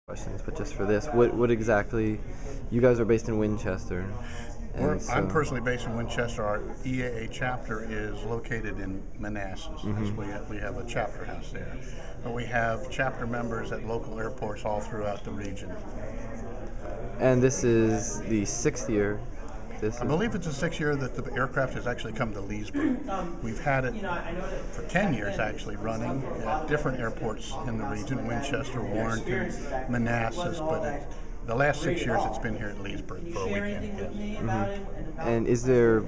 questions, but just for this, what exactly? You guys are based in Winchester, and I'm personally based in Winchester. Our EAA chapter is located in Manassas. We have a chapter house there. But we have chapter members at local airports all throughout the region. And this is the 6th year. I believe it's the 6th year that the aircraft has actually come to Leesburg. We've had it for 10 years actually running at different airports in the region, Winchester, Warrenton, Manassas, but the last 6 years it's been here at Leesburg for a weekend. Yes. And is there,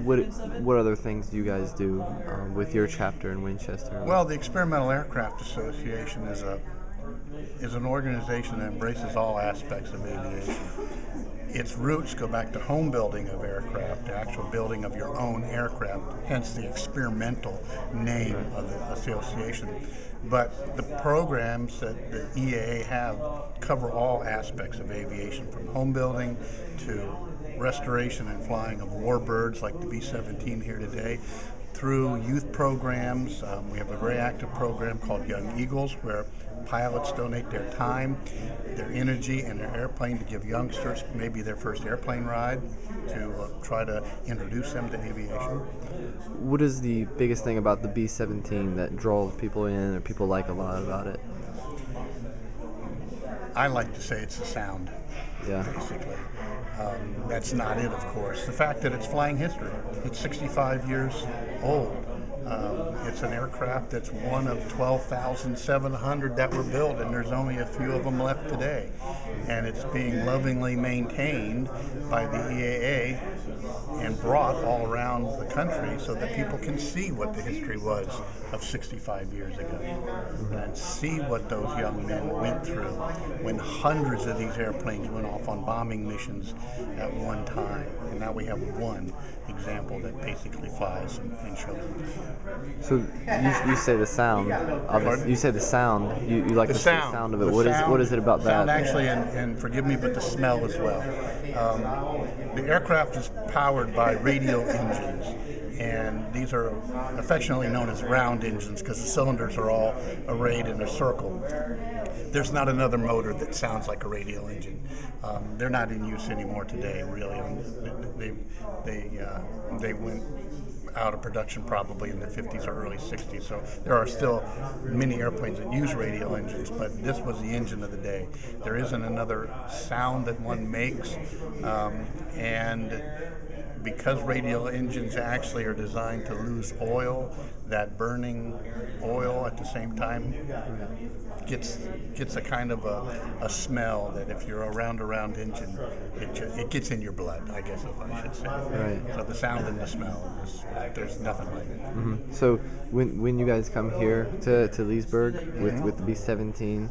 what other things do you guys do with your chapter in Winchester? Well, the Experimental Aircraft Association is an organization that embraces all aspects of aviation. Its roots go back to home building of aircraft, the actual building of your own aircraft, hence the experimental name of the association. But the programs that the EAA have cover all aspects of aviation, from home building to restoration and flying of warbirds like the B-17 here today, through youth programs. We have a very active program called Young Eagles, where pilots donate their time, their energy, and their airplane to give youngsters maybe their first airplane ride, to try to introduce them to aviation. What is the biggest thing about the B-17 that draws people in, or people like a lot about it? I like to say it's the sound, basically. That's not it, of course. The fact that it's flying history. It's 65 years old. It's an aircraft that's one of 12,700 that were built, and there's only a few of them left today. And it's being lovingly maintained by the EAA and brought all around the country so that people can see what the history was of 65 years ago and see what those young men went through when hundreds of these airplanes went off on bombing missions at one time. And now we have one example that basically flies and shows them. So you say the sound. You say the sound. You like the sound of it. What is it about that? Sound actually, and forgive me, but the smell as well. The aircraft is powered by radial engines, and these are affectionately known as round engines because the cylinders are all arrayed in a circle. There's not another motor that sounds like a radial engine. They're not in use anymore today, really. They went out of production probably in the 50s or early 60s. So there are still many airplanes that use radial engines, but this was the engine of the day. There isn't another sound that one makes, and because radial engines actually are designed to lose oil, that burning oil at the same time gets a kind of a smell that if you're a round engine, it gets in your blood, I guess I should say. Right. So the sound and the smell, there's nothing like it. So when you guys come here to Leesburg with the B-17,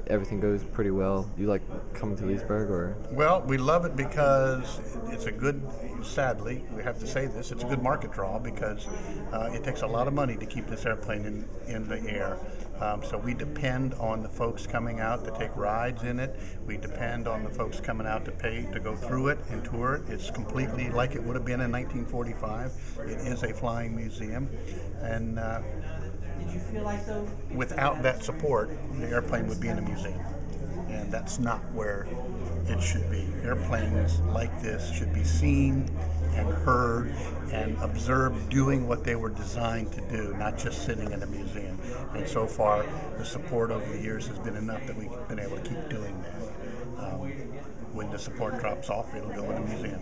everything goes pretty well. You like coming to Leesburg, or? Well, we love it because it's a good, sadly, we have to say this, it's a good market draw because it takes a lot of money to keep this airplane in the air. So we depend on the folks coming out to take rides in it. We depend on the folks coming out to pay to go through it and tour it. It's completely like it would have been in 1945. It is a flying museum. And without that support, the airplane would be in a museum. And that's not where it should be. Airplanes like this should be seen and heard and observed doing what they were designed to do, not just sitting in a museum. And so far, the support over the years has been enough that we've been able to keep doing that. When the support drops off, it'll go in a museum.